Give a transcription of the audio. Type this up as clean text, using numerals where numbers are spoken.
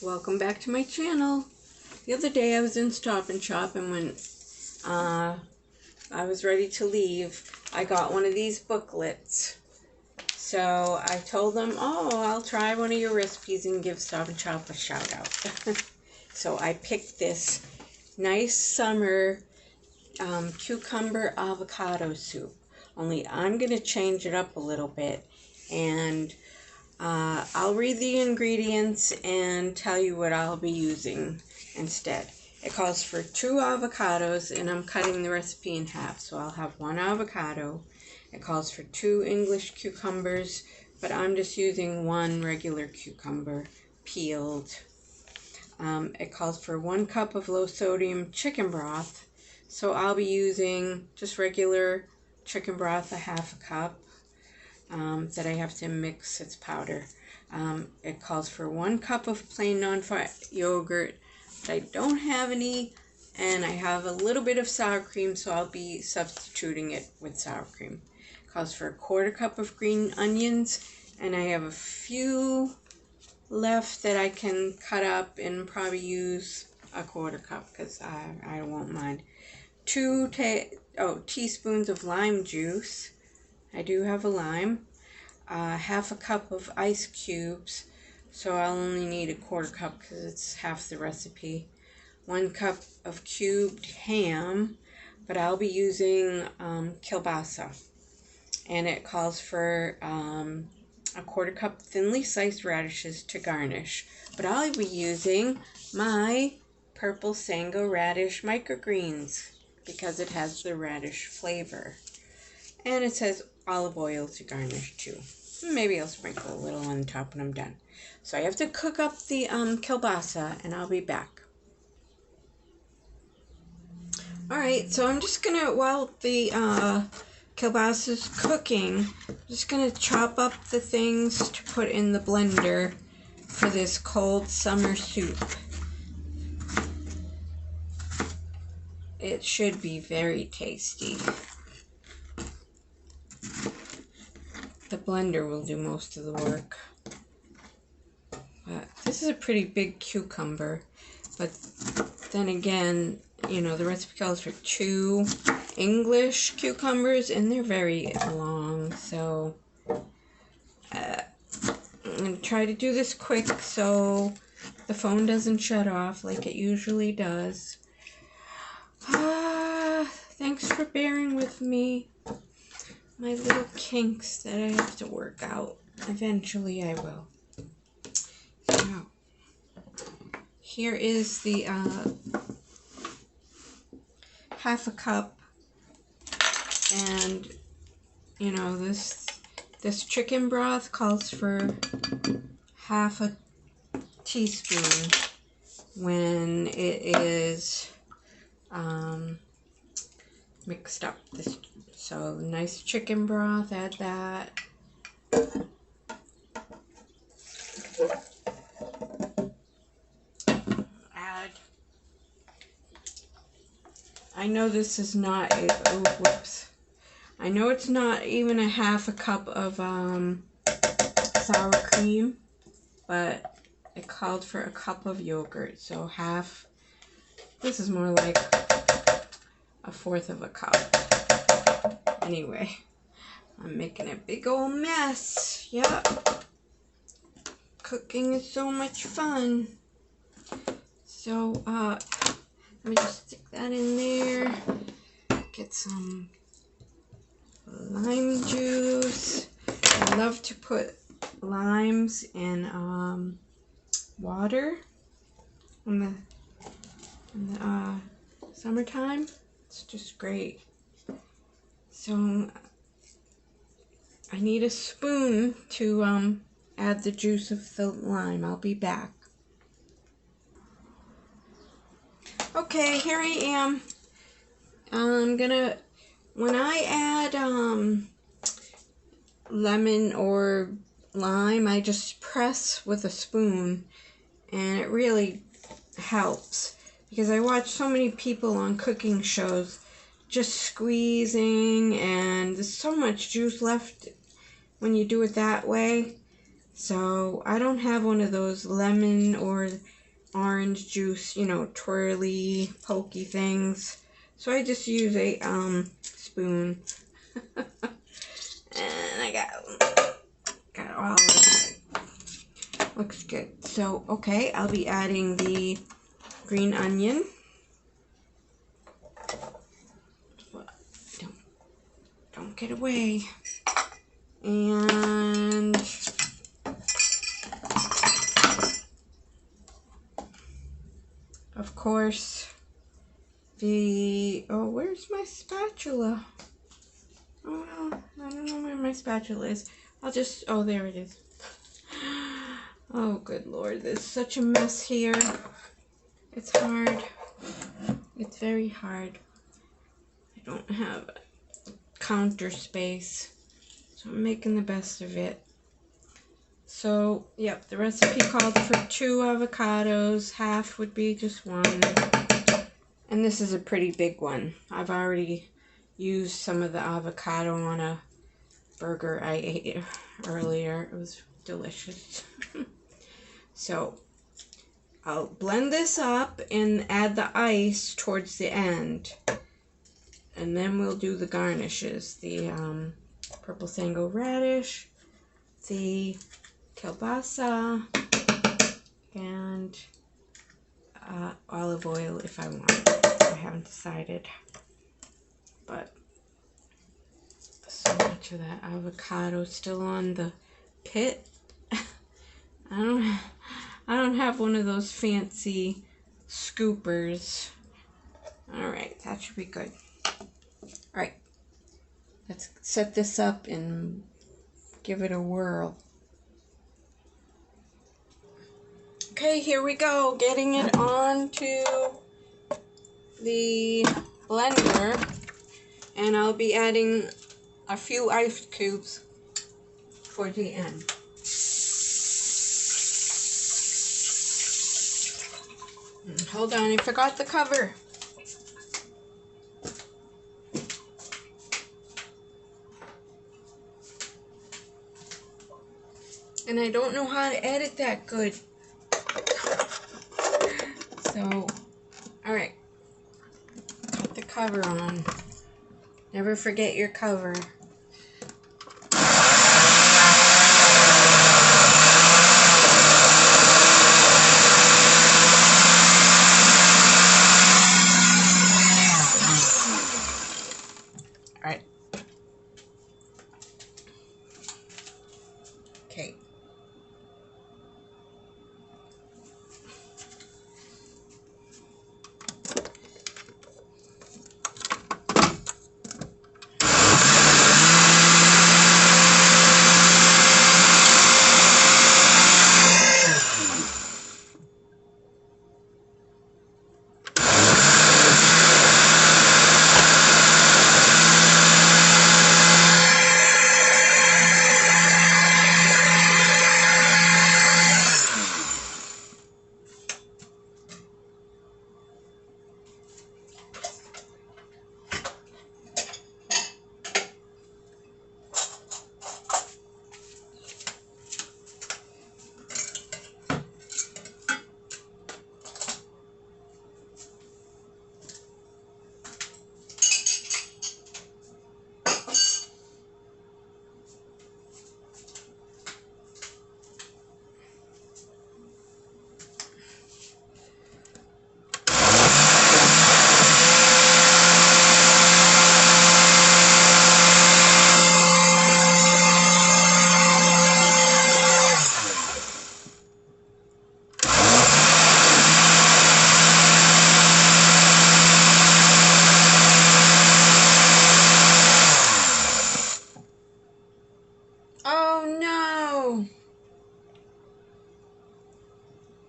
Welcome back to my channel. The other day I was in Stop and Shop, and when I was ready to leave, I got one of these booklets. So I told them, oh, I'll try one of your recipes and give Stop and Shop a shout out. So I picked this nice summer cucumber avocado soup. Only I'm going to change it up a little bit, and I'll read the ingredients and tell you what I'll be using instead. It calls for 2 avocados, and I'm cutting the recipe in half, so I'll have 1 avocado. It calls for 2 English cucumbers, but I'm just using 1 regular cucumber, peeled. It calls for 1 cup of low sodium chicken broth, so I'll be using just regular chicken broth, a half a cup. That I have to mix its powder. It calls for 1 cup of plain non-fat yogurt, but I don't have any, and I have a little bit of sour cream, so I'll be substituting it with sour cream. It calls for 1/4 cup of green onions, and I have a few left that I can cut up and probably use a 1/4 cup because I won't mind. 2 teaspoons of lime juice. I do have a lime. Half a cup of ice cubes, so I'll only need a 1/4 cup because it's half the recipe. 1 cup of cubed ham, but I'll be using kielbasa, and it calls for a 1/4 cup thinly sliced radishes to garnish, but I'll be using my purple Sango Radish Microgreens because it has the radish flavor. And it says olive oil to garnish too. Maybe I'll sprinkle a little on top when I'm done. So I have to cook up the kielbasa, and I'll be back. Alright, so I'm just gonna, while the kielbasa is cooking, I'm just gonna chop up the things to put in the blender for this cold summer soup. It should be very tasty. The blender will do most of the work. But this is a pretty big cucumber. But then again, you know, the recipe calls for 2 English cucumbers, and they're very long. So I'm going to try to do this quick so the phone doesn't shut off like it usually does. Thanks for bearing with me. My little kinks that I have to work out. Eventually I will. So, here is the half a cup, and you know, this chicken broth calls for half a teaspoon when it is mixed up. So nice chicken broth, add that. I know this is not I know it's not even a half a cup of sour cream, but it called for a cup of yogurt, so half. This is more like a 1/4 of a cup. Anyway, I'm making a big old mess. Yep. Cooking is so much fun. So, let me just stick that in there. Get some lime juice. I love to put limes in water in the summertime. It's just great. So I need a spoon to add the juice of the lime. I'll be back. Okay, here I am. When I add lemon or lime, I just press with a spoon, and it really helps because I watch so many people on cooking shows just squeezing, and there's so much juice left when you do it that way. So I don't have one of those lemon or orange juice, you know, twirly, pokey things. So I just use a spoon. And I got all of it. Looks good. So, okay, I'll be adding the green onion. Don't get away. And of course, where's my spatula? Oh, well, I don't know where my spatula is. Oh, there it is. Oh, good Lord, there's such a mess here. It's hard. It's very hard. I don't have counter space, so I'm making the best of it. So, yep, the recipe called for 2 avocados. Half would be just 1. And this is a pretty big one. I've already used some of the avocado on a burger I ate earlier. It was delicious. So, I'll blend this up and add the ice towards the end. And then we'll do the garnishes. The purple Sango radish, the kielbasa, and olive oil if I want. I haven't decided. But so much of that avocado still on the pit. I don't have one of those fancy scoopers. Alright, that should be good. Alright, let's set this up and give it a whirl. Okay, here we go. Getting it onto the blender. And I'll be adding a few ice cubes for the end. Hold on, I forgot the cover. And I don't know how to edit that good. So, alright. Put the cover on. Never forget your cover.